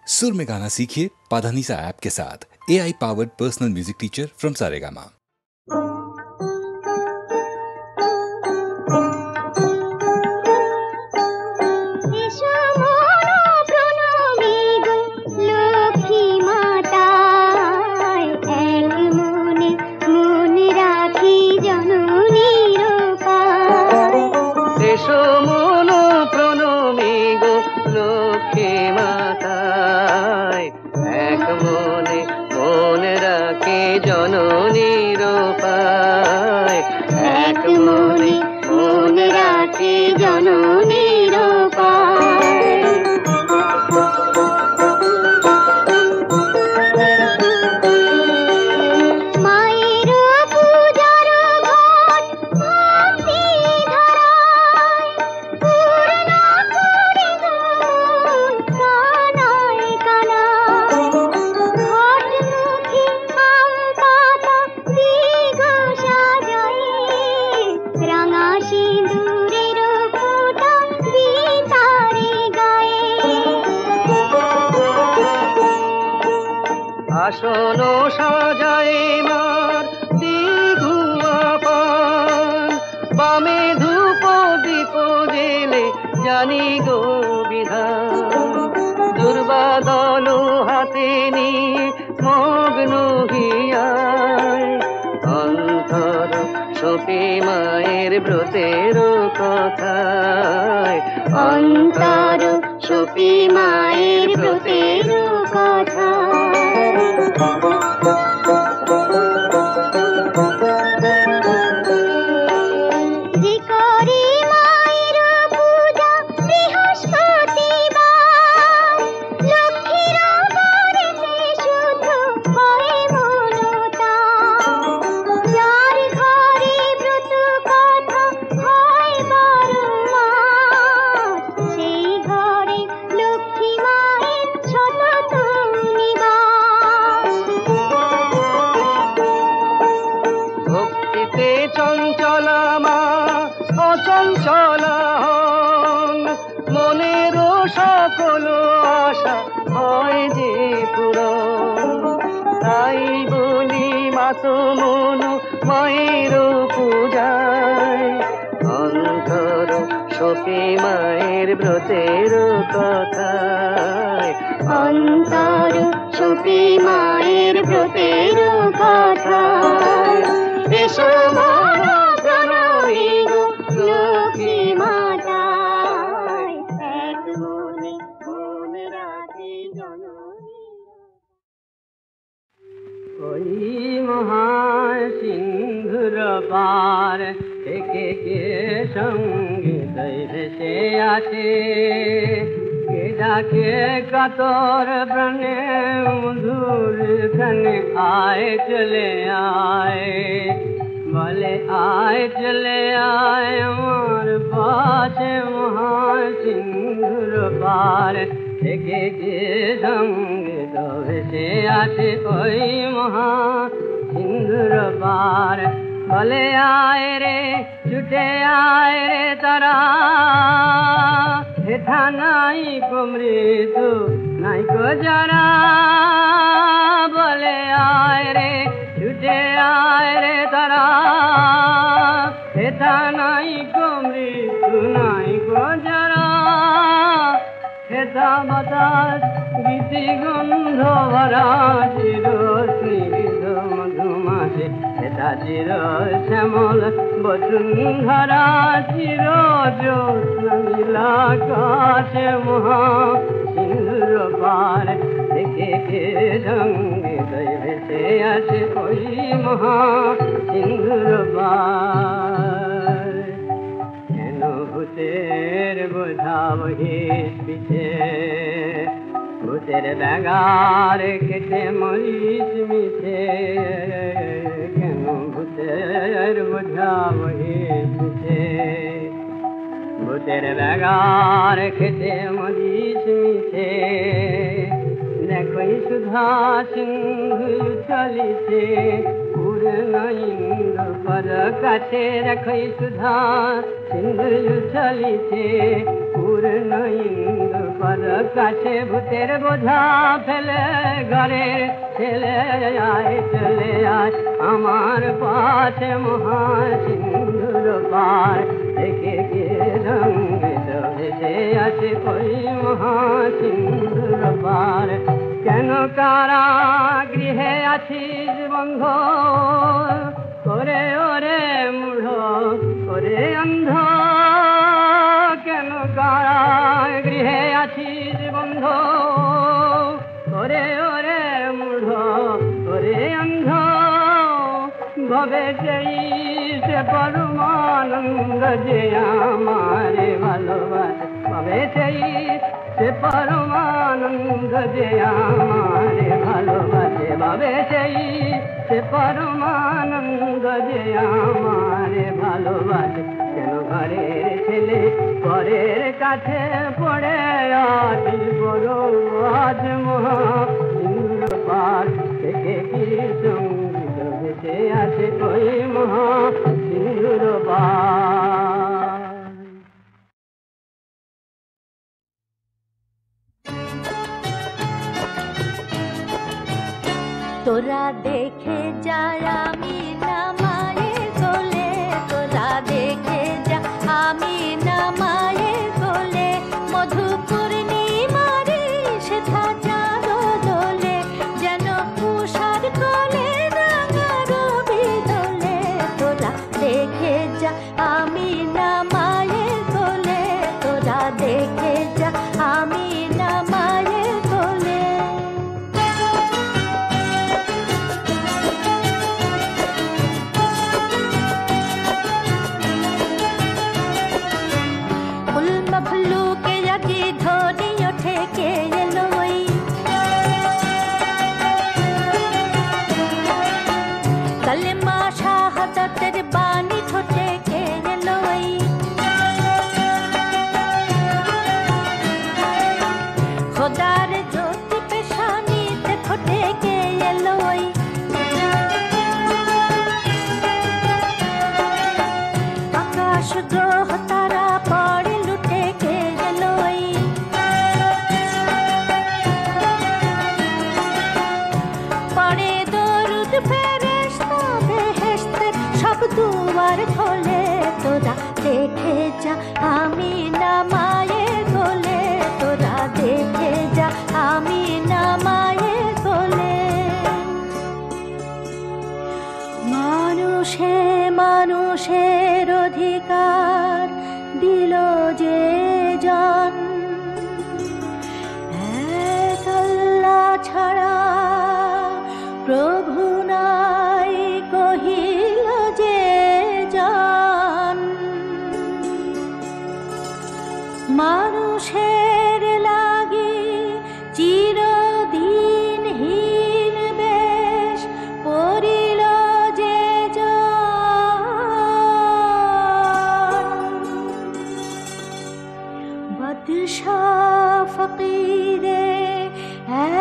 सुर में गाना सीखिए पाधानीसा ऐप के साथ। AI powered personal music teacher from Saregama. আসনো সাজায় মার দিঘুয়া পান, বামে ধূপ দীপ জেলে জানি গো বিধান। দুর্বাদল হাতে নিয়ে মগ্ন হিয়ায়, অন্তর সপে মায়ের ব্রতের কথায়, অন্তর সপে মায়ের ব্রতের কথায়। মায়ের পূজায়, অন্তর সপে মায়ের ব্রতের কথায়, অন্তর সপে মায়ের ব্রতের কথায়। এসো প্রণামী গো লক্ষ্মী মাতায়, এক মনে মনে রাখি জননী। ওই মহাসিন্ধুর পার থেকে কে সঙ্গীত ভেসে আসে, কে ডাকে কাতর প্রাণে মধুর খানে আয় চলে আয়, বলে আয় চলে আয় আমার পাশে মহাসিন্ধুর পার থেকে কে সঙ্গীত ভেসে আসে। ওই মহাসিন্ধুর পার বলে আয় রে ছুটে আয় রে তারা, হেথা নাই কো মৃত্যু নাই কো যারা, বলে আয় রে ছুটে আয় রে তারা, হেথা নাই কো মৃত্যু নাই কো যারা। হেথা বাতাস গীতি গন্ধ ভরা চির স্নিগ্ধ মধুমাসে, হেথা চির শ্যামল বসুন্ধরা, চির জ্যোৎস্না নীলাকাশে মহাসিন্ধুর পার থেকে কে সঙ্গীত ভেসে আসে। ওই মহাসিন্ধুর পার কেন ভূতের বোঝা বহে পিছে, ভূতের ব্যাগার কেটে মরিস মিছে, কেন ভূতের বোঝা বহে পিছে, ভূতের ব্যাগার কেটে মরিস মিছে। দেখই সুধা সিন্ধু চলিছে পূর্ণ ইন্দ্র পর কাছে, দেখই সুধা সিন্ধু চলিছে পূর্ণ ইন্দ্র পর আমার কাছে ভূতের বোঝা ফেলে ঘরের ছেলে আয় চলে আয় আমার পাশে মহাসিন্ধুর পার দেখে গিয়ে রঙ্গিত ভেসে আসে ওই মহাসিন্ধুর পার কেন কারা গৃহে আছিস বন্ধ করে ওরে মূঢ় করে অন্ধ কেন কারা গৃহে আছিস বন্ধ করে ওরে মূঢ় করে অন্ধ ভবে সেই সে পরমানন্দ যে আমারে ভালোবাসে ভবে সেই সে পরমানন্দ যে আমারে ভালোবাসে ভবে সেই সে পরমানন্দ যে আমারে ভালোবাসে কেন ঘরের ছেলে পরের কাছে পড়ে আছি বড় আজ মহাসিন্ধুর পার থেকে কি সঙ্গীত ভেসে আছে ওই মহাসিন্ধুর পার তোরা দেখে যায় আমি না মায়ের কোলে তোরা দেখে যা আমি না মায়ের কোলে মধু পূর্ণিমারে সেথা চাঁদ দোলে যেন উষার কোলে রাঙা রবি দোলে তোরা দেখে যা আমি না মায়ের কোলে তোরা দেখে যা আমি না মায়ের কোলে দেখে যা আমি না মায়ের কোলে তোরা দেখে যা আমি না মায়ের কোলে মানুষে মানুষের অধিকার দিল যে জন এক আল্লাহ ছাড়া প্রভু নাই কহিল যে জন মানুষের লাগি চিরদিন হীন বেশ পড়িল যে জন বাদশাহ ফকিরে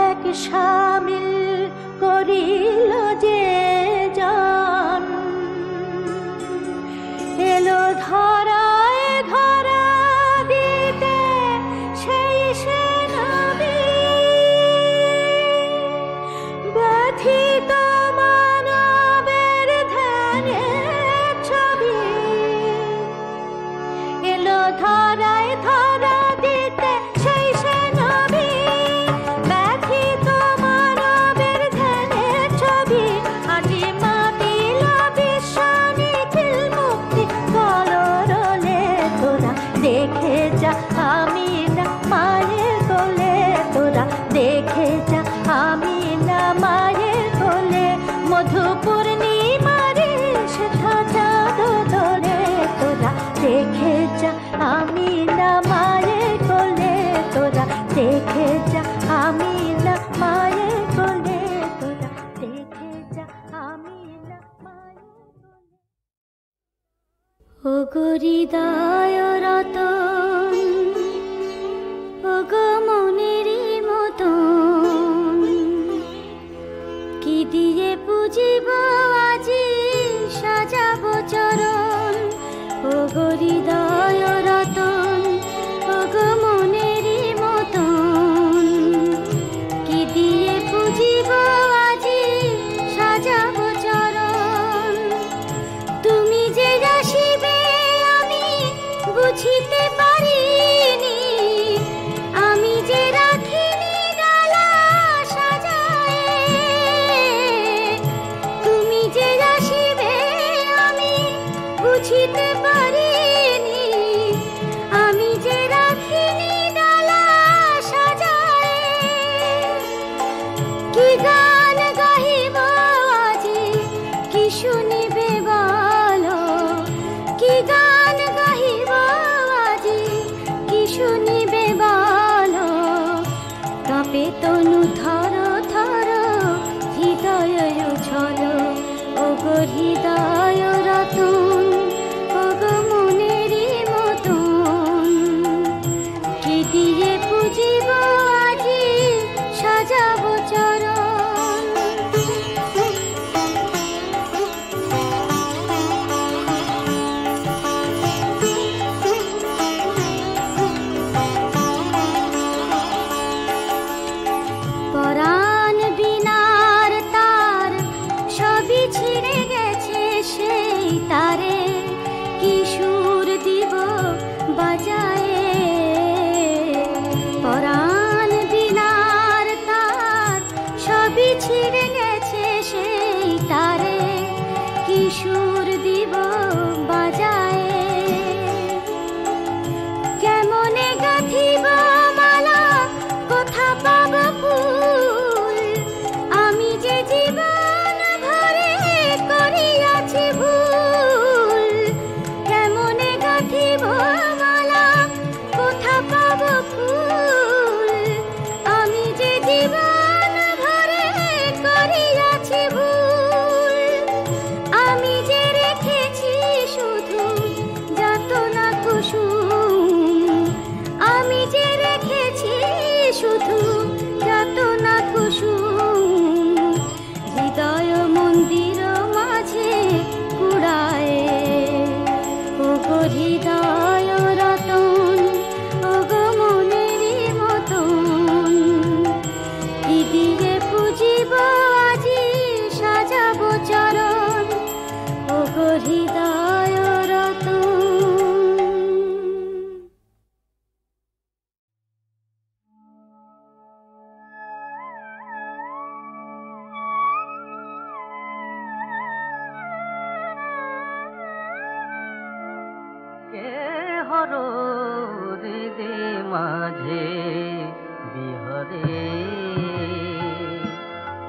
এক শামিল করিল যে জন এলো ধরায় ধরা দিতে সেই সে নবী ব্যথিত মানবের ধ্যানে ছবি এলো ধরায় ধরা দিতে সেই সে নবী ব্যথিত মানবের ধ্যানে ছবি আজি মাতিল বিশ্ব নিখিল মুক্তি কলরলে তোরা দেখে যা আমি না মায়ের কোলে তোরা দেখে যা আমি না মায়ের কোলে মধু পূর্ণিমারে সেথা চাঁদ দোলে তোরা দেখে যা আমি না মায়ের কোলে তোরা দেখে যা আমি না মায়ের কোলে তোরা দেখে যা আমি না মায়ের কোলে ও গো হৃদয় রতন ও গো মনেরই মতন কি দিয়ে পুজিব আজি সাজাব চরণ ও গো হৃদয় রতন ও গো মনেরই মতন কি গান গাহিব আজি কি শুনিবে বলো, কি গান গাহিব আজি কি শুনিবে বলো, কাঁপে তনু থর থর হৃদয় উছল, ওগো হৃদয় রতন, ওগো মনেরই মতন, কি দিয়ে পুজিব আজি সাজাবো চরণ। পরাণ বিনার তার সবই ছিঁড়ে গেছে, সেই তারে কি সুর দিব বাজায়ে। পরাণ বিনার তার সবই ছিঁড়ে গেছে, সেই তারে কি সুর দিব বাজায়ে। কেমনে গাঁথিব মালা, কোথা পাব ফুল, আমি যে জীবন ভরে করিয়াছি ভুল। কেমনে গাঁথিব মালা, কোথা পাব ফুল, আমি যে জীবন ভরে করিয়াছি ভুল। আমি যে রেখেছি শুধু যাতনা কুসুম, আমি যে রেখেছি শুধু যাতনা কুসুম, হৃদয় মন্দির মাঝে কুড়ায়ে। ওগো হৃদয় রতন, ওগো মনেরই মতন, কি দিয়ে পুজিব আজি সাজাবো চরণ, ওগো হৃদয় রতন। হৃদে মাঝে বিহরে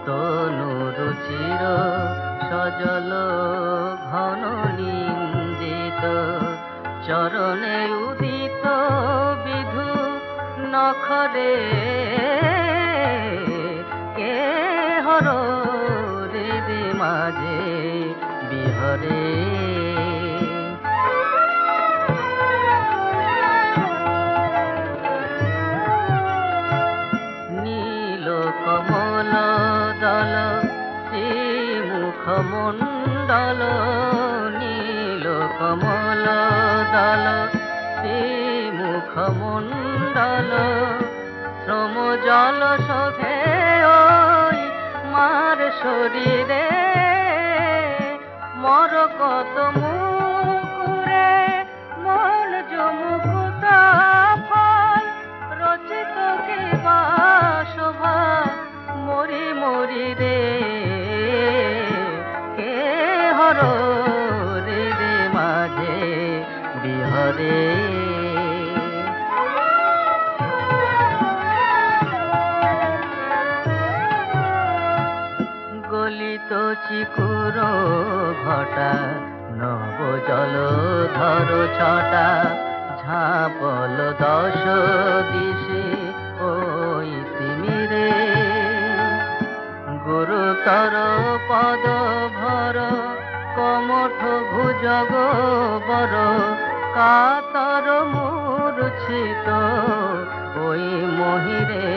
তনুর চির সজল ঘন নিন্দিত, চরণে উদিত বিধু নখরে কে হর হৃদে মাঝে বিহরে। কমল দল শ্রীমুখমণ্ডল, নীল কমল দল শ্রীমুখমণ্ডল, শ্রম জল শোভে ওই মার শরীরে, মর কত মুকুরে মন জমুকুতা ফল, রচিত কিবা শোভা মরি মরি রে, কে হর হৃদে মাঝে বিহরে। গলিত চিকুর ঘটা নব জল ধর ছটা, ঝাপল দশ দিশে ওই তিমিরে, গুরুতর পদ ভর কমঠ ভুজগ বর, কাতর মূর্ছিত ওই মহিরে,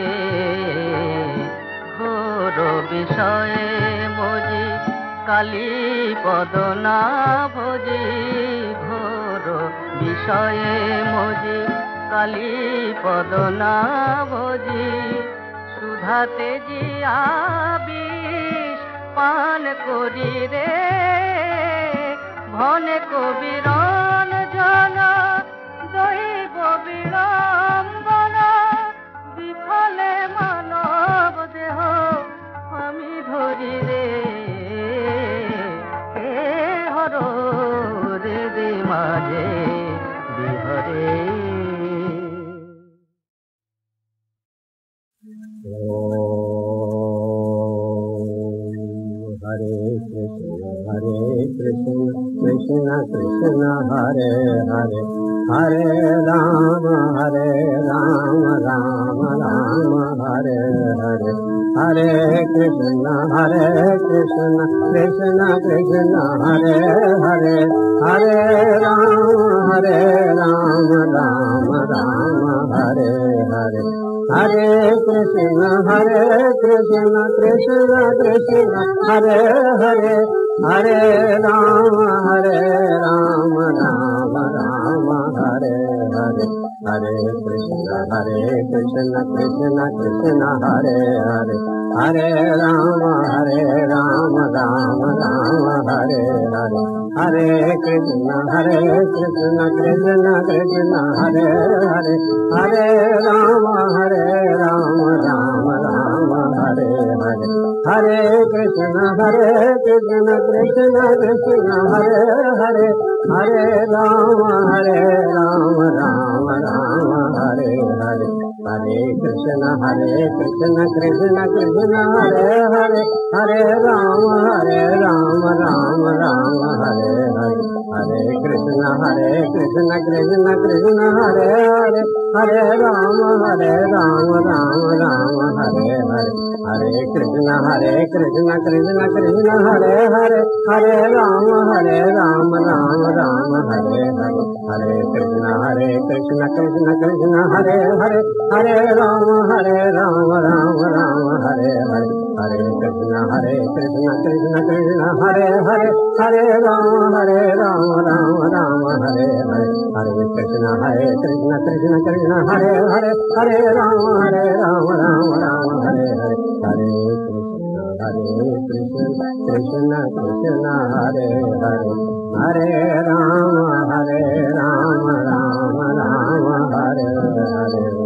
ঘোর বিষয়ে মজি কালী পদ না ভজি, ঘোর বিষয়ে মজি কালী পদ না ভজি, সুধাতে জিয়া বিষ পান করি রে, ভনে কবিরন জন দৈব বিড়ম্বন, বিফলে মানব দেহ আমি ধরি রে, হে হর হৃদে মাঝে বিহরে। कृष्ण कृष्ण हरे हरे हरे राम राम राम हरे हरे हरे कृष्ण कृष्ण कृष्ण हरे हरे हरे राम राम राम हरे हरे हरे कृष्ण कृष्ण कृष्ण हरे हरे हरे राम राम राम हरे हरे हरे कृष्ण कृष्ण कृष्ण हरे हरे हरे राम राम राम हरे हरे हरे कृष्ण कृष्ण कृष्ण हरे हरे हरे राम राम राम हरे हरे हरे कृष्ण कृष्ण कृष्ण हरे हरे हरे राम राम राम हरे हरे हरे कृष्ण कृष्ण कृष्ण हरे हरे हरे राम राम राम हरे हरे हरे कृष्ण कृष्ण कृष्ण हरे हरे हरे राम राम राम हरे हरे हरे कृष्ण कृष्ण कृष्ण हरे हरे हरे राम राम राम हरे हरे हरे कृष्ण कृष्ण कृष्ण हरे हरे हरे राम राम राम हरे हरे हरे कृष्ण कृष्ण कृष्ण हरे हरे हरे राम राम राम हरे हरे हरे कृष्ण कृष्ण कृष्ण हरे हरे हरे राम राम राम हरे हरे हरे कृष्ण कृष्ण कृष्ण हरे हरे हरे राम राम राम हरे हरे